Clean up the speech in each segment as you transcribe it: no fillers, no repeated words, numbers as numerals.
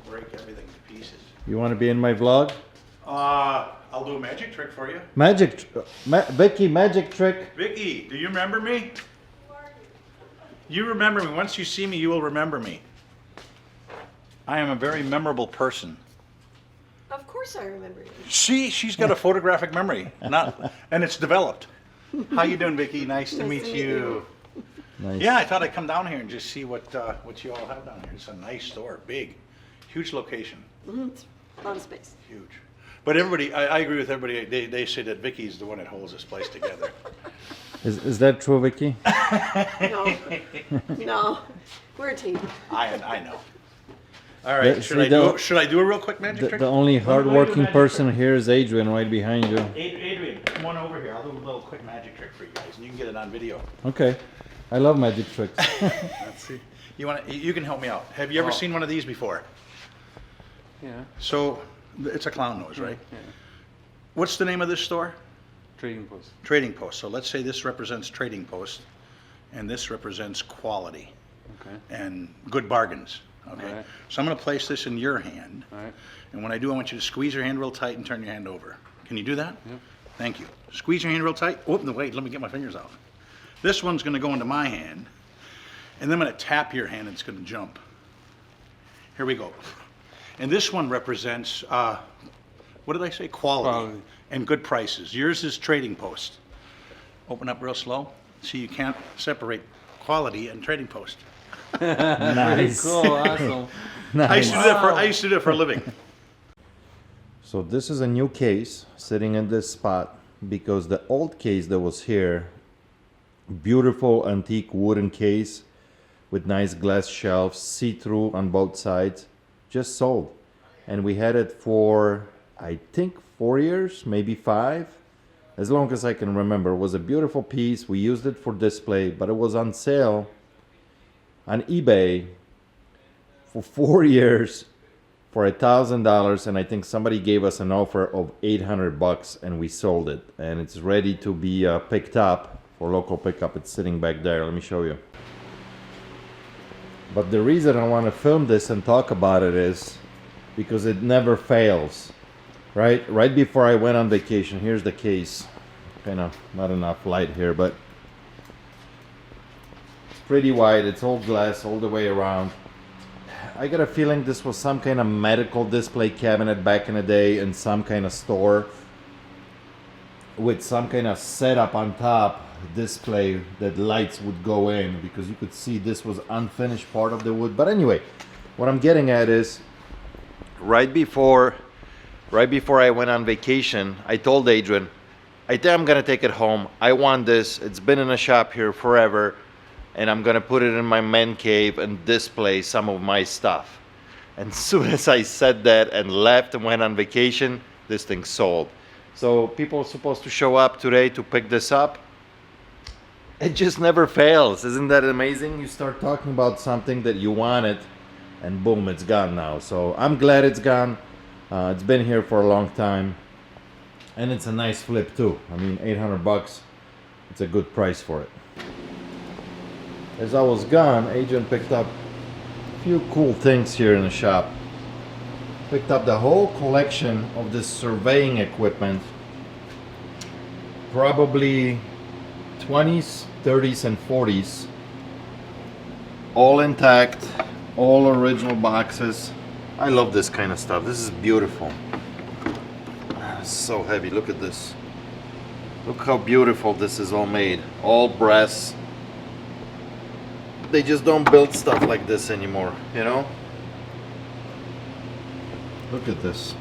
break everything to pieces. You want to be in my vlog? I'll do a magic trick for you. Vicky, magic trick. Vicky, do you remember me? You remember me. Once you see me, you will remember me. I am a very memorable person. Of course I remember you. She's got a photographic memory, and it's developed. How you doing, Vicky? Nice to meet you. Nice. Yeah, I thought I'd come down here and just see what you all have down here. It's a nice store, big, huge location. It's a lot of space. Huge. But everybody, I agree with everybody. They say that Vicky's the one that holds this place together. Is that true, Vicky? No, no, we're a team. I know. All right, should I do a real quick magic trick? The only hard-working person here is Adrian, right behind you. Adrian, come on over here. I'll do a little quick magic trick for you guys, and you can get it on video. Okay, I love magic tricks. Let's see. You can help me out. Have you ever seen one of these before? Yeah. So it's a clown nose, right? Yeah. What's the name of this store? Trading post. Trading Post. So let's say this represents Trading Post, and this represents quality Okay. and good bargains. Okay. All right. So I'm going to place this in your hand, All right. and when I do, I want you to squeeze your hand real tight and turn your hand over. Can you do that? Yep. Thank you. Squeeze your hand real tight. Oh, no, wait, let me get my fingers out. This one's going to go into my hand, and then I'm going to tap your hand, and it's going to jump. Here we go. And this one represents, what did I say? Quality and good prices. Yours is Trading Post. Open up real slow. See, you can't separate quality and Trading Post. Nice. Cool. Awesome. I used to do that for a living. So this is a new case sitting in this spot because the old case that was here, beautiful antique wooden case with nice glass shelves, see-through on both sides, just sold. And we had it for, I think, 4 years, maybe 5, as long as I can remember. It was a beautiful piece. We used it for display, but it was on sale on eBay for 4 years for $1,000, and I think somebody gave us an offer of $800 and we sold it, and it's ready to be picked up for local pickup. It's sitting back there. Let me show you. But the reason I want to film this and talk about it is because it never fails. Right before I went on vacation, here's the case. Kind of not enough light here, but it's pretty wide. It's all glass all the way around. I got a feeling this was some kind of medical display cabinet back in the day in some kind of store with some kind of setup on top display that lights would go in, because you could see this was unfinished part of the wood. But anyway, what I'm getting at is right before I went on vacation, I told Adrian, I think I'm gonna take it home. I want this. It's been in a shop here forever, and I'm gonna put it in my man cave and display some of my stuff. And as soon as I said that and left and went on vacation, this thing sold. So people are supposed to show up today to pick this up. It just never fails. Isn't that amazing? You start talking about something that you wanted, and boom, it's gone now. So I'm glad it's gone. It's been here for a long time, and it's a nice flip too. I mean, $800, it's a good price for it. As I was gone, Adrian picked up a few cool things here in the shop. Picked up the whole collection of this surveying equipment, probably 20s, 30s, and 40s, all intact, all original boxes. I love this kind of stuff. This is beautiful. It's so heavy. Look at this. Look how beautiful this is all made. All brass. They just don't build stuff like this anymore, you know? Look at this.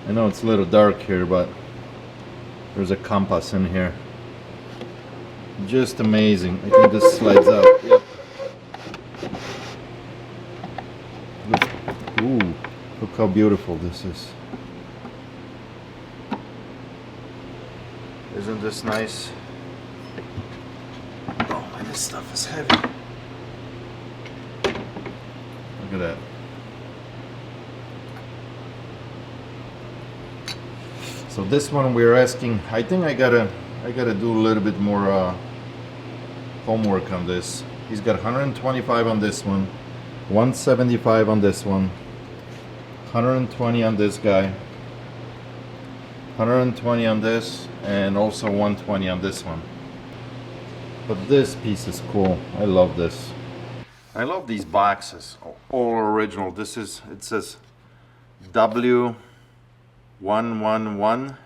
I know it's a little dark here, but there's a compass in here. Just amazing. I think this slides out. Yep. Ooh, look how beautiful this is. Isn't this nice? Oh man, this stuff is heavy. Look at that. So this one we're asking, I think I gotta do a little bit more homework on this. He's got 125 on this one, 175 on this one, 120 on this guy, 120 on this, and also 120 on this one. But this piece is cool. I love this. I love these boxes, all original. This is, it says W111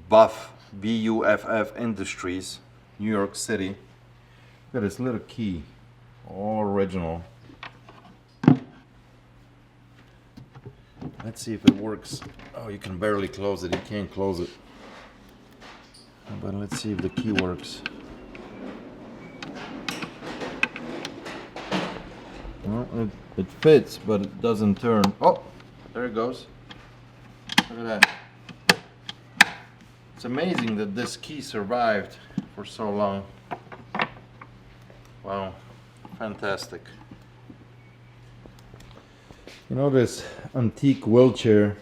Buff, BUFF Industries, New York City. Got this little key, all original. Let's see if it works. Oh, you can barely close it. You can't close it. But let's see if the key works. Well, it fits, but it doesn't turn. Oh, there it goes. Look at that. It's amazing that this key survived for so long. Wow, fantastic. You know this antique wheelchair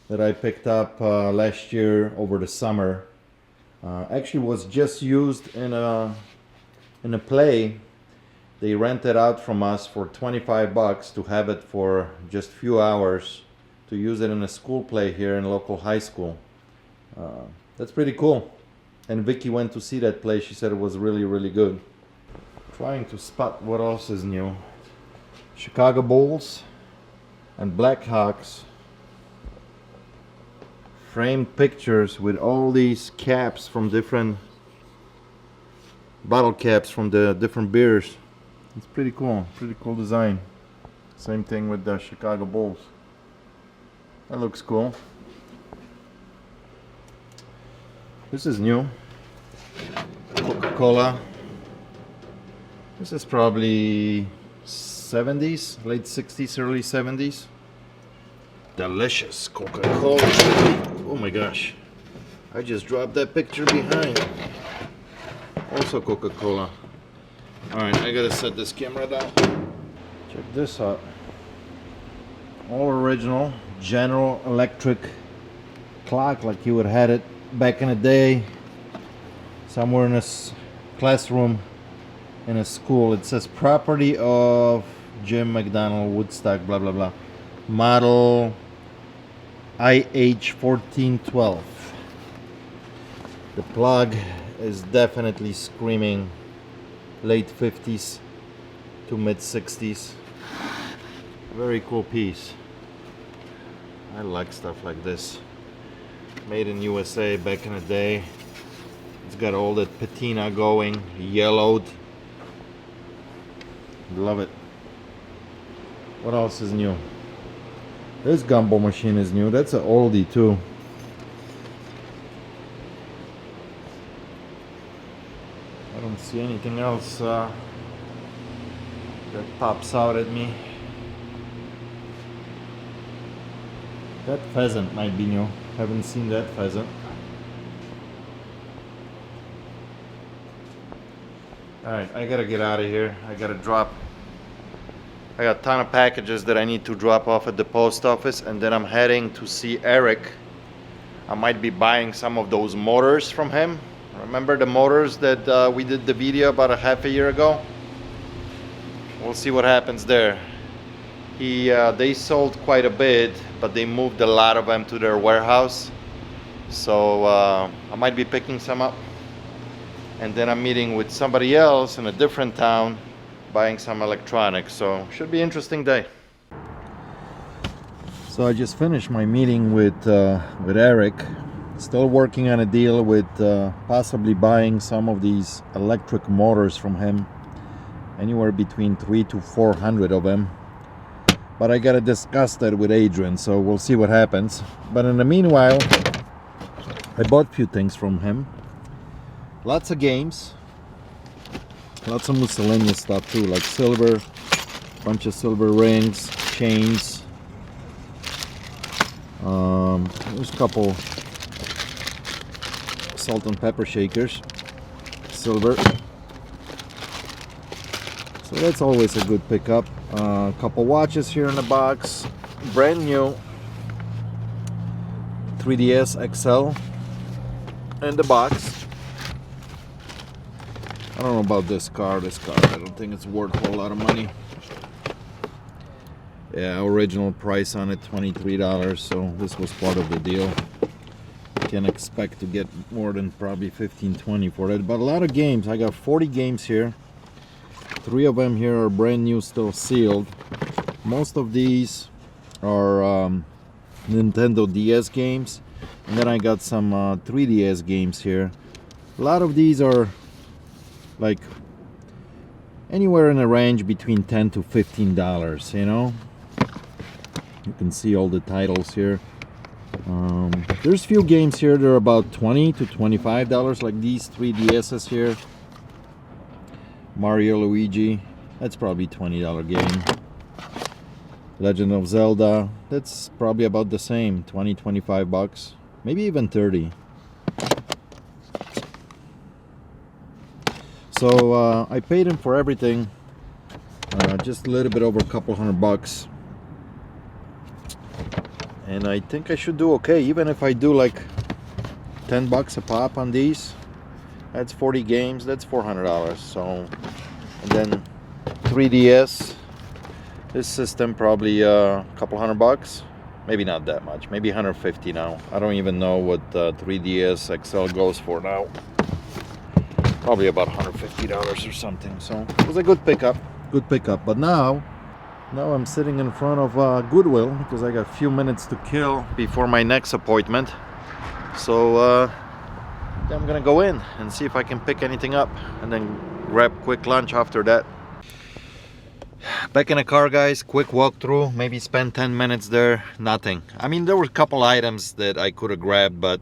that I picked up last year over the summer actually was just used in a play. They rented out from us for 25 bucks to have it for just a few hours to use it in a school play here in a local high school. That's pretty cool. And Vicky went to see that play. She said it was really, really good. Trying to spot what else is new. Chicago Bulls and Blackhawks. Framed pictures with all these caps from different bottle caps from the different beers. It's pretty cool design. Same thing with the Chicago Bulls. That looks cool. This is new. Coca-Cola. This is probably 70s, late 60s, early 70s. Delicious Coca-Cola. Oh my gosh. I just dropped that picture behind. Also Coca-Cola. Alright, I gotta set this camera down. Check this out. All original General Electric clock like you would have had it back in the day. Somewhere in a classroom in a school. It says property of Jim McDonald, Woodstock, blah blah blah. Model IH1412. The plug is definitely screaming late 50s to mid 60s. Very cool piece. I like stuff like this. Made in USA back in the day. It's got all that patina going, yellowed. Love it. What else is new? This gumball machine is new. That's an oldie too. I don't see anything else that pops out at me. That pheasant might be new. Haven't seen that pheasant. Alright, I gotta get out of here. I got a ton of packages that I need to drop off at the post office, and then I'm heading to see Eric. I might be buying some of those motors from him. Remember the motors that we did the video about a half a year ago? We'll see what happens there. They sold quite a bit, but they moved a lot of them to their warehouse. So I might be picking some up. And then I'm meeting with somebody else in a different town, buying some electronics. So should be an interesting day. So I just finished my meeting with Eric. Still working on a deal with possibly buying some of these electric motors from him. Anywhere between 300 to 400 of them. But I gotta discuss that with Adrian, so we'll see what happens. But in the meanwhile, I bought a few things from him. Lots of games. Lots of miscellaneous stuff too, like silver, bunch of silver rings, chains. There's a couple salt and pepper shakers, silver. So that's always a good pickup. A couple watches here in the box, brand new 3DS XL in the box. I don't know about this car. I don't think it's worth a whole lot of money. Yeah, original price on it $23, so this was part of the deal. Can expect to get more than probably 15-20 for it, but a lot of games. I got 40 games here. 3 of them here are brand new, still sealed. Most of these are Nintendo DS games, and then I got some 3DS games here. A lot of these are like anywhere in a range between $10 to $15, you know. You can see all the titles here. There's few games here that are about $20 to $25, like these 3DSs here. Mario Luigi, that's probably $20 game. Legend of Zelda, that's probably about the same, 20-25 bucks, maybe even 30. So I paid him for everything, just a little bit over a couple $100. And I think I should do okay, even if I do like 10 bucks a pop on these. That's 40 games, that's $400. So, and then 3DS, this system probably a couple $100, maybe not that much, maybe 150 now. I don't even know what 3DS XL goes for now. Probably about $150 or something. So it was a good pickup, But now I'm sitting in front of Goodwill because I got a few minutes to kill before my next appointment. So I'm gonna go in and see if I can pick anything up and then grab quick lunch after that. Back in the car, guys, quick walkthrough, maybe spend 10 minutes there, nothing. I mean, there were a couple items that I could have grabbed, but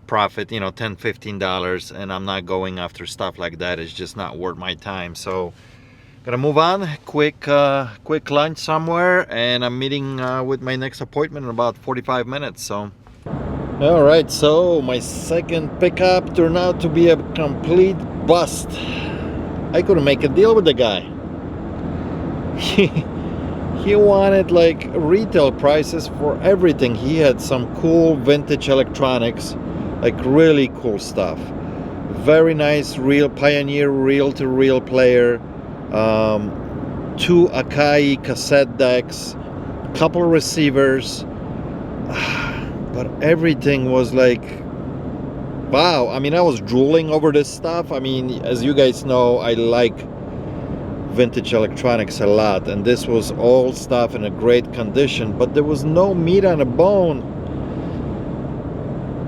profit, you know, $10-15, and I'm not going after stuff like that. It's just not worth my time. So gonna move on, quick lunch somewhere, and I'm meeting with my next appointment in about 45 minutes. So all right, so my second pickup turned out to be a complete bust. I couldn't make a deal with the guy. He wanted like retail prices for everything. He had some cool vintage electronics, like really cool stuff. Very nice, real Pioneer reel-to-reel player, 2 Akai cassette decks, couple receivers, but everything was like, wow. I mean, I was drooling over this stuff. I mean, as you guys know, I like vintage electronics a lot, and this was all stuff in a great condition, but there was no meat on the bone.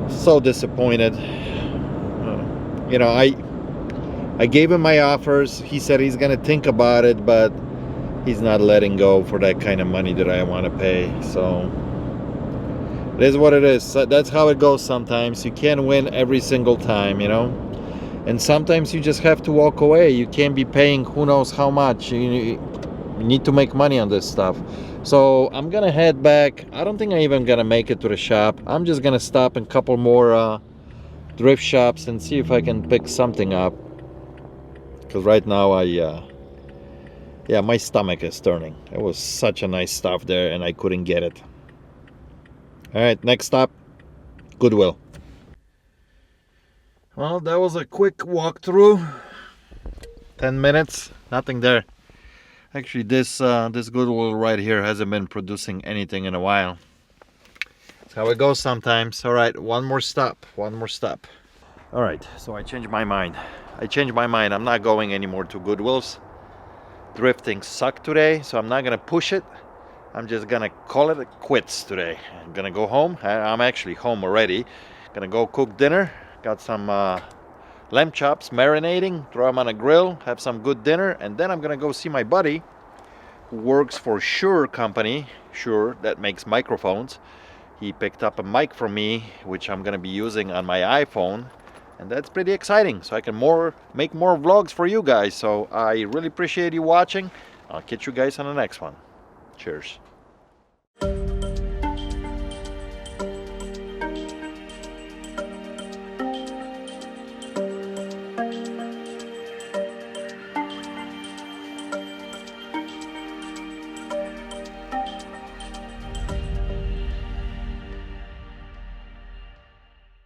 So disappointed. You know, I gave him my offers. He said he's gonna think about it, but he's not letting go for that kind of money that I want to pay. So it is what it is. So that's how it goes sometimes. You can't win every single time, you know. And sometimes you just have to walk away. You can't be paying who knows how much. You need to make money on this stuff. So I'm gonna head back. I don't think I'm even gonna make it to the shop. I'm just gonna stop in a couple more thrift shops and see if I can pick something up. Because right now yeah, my stomach is turning. It was such a nice stuff there and I couldn't get it. All right, next stop, Goodwill. Well, that was a quick walkthrough. 10 minutes, nothing there. Actually, this Goodwill right here hasn't been producing anything in a while. That's how it goes sometimes. All right, one more stop. All right, so I changed my mind. I'm not going anymore to Goodwills. Drifting sucked today, so I'm not gonna push it. I'm just gonna call it quits today. I'm gonna go home. I'm actually home already. Gonna go cook dinner. Got some lamb chops marinating, throw them on a grill, have some good dinner, and then I'm gonna go see my buddy who works for Shure company. Shure, that makes microphones. He picked up a mic from me, which I'm gonna be using on my iPhone, and that's pretty exciting. So I can make more vlogs for you guys. So I really appreciate you watching. I'll catch you guys on the next one. Cheers.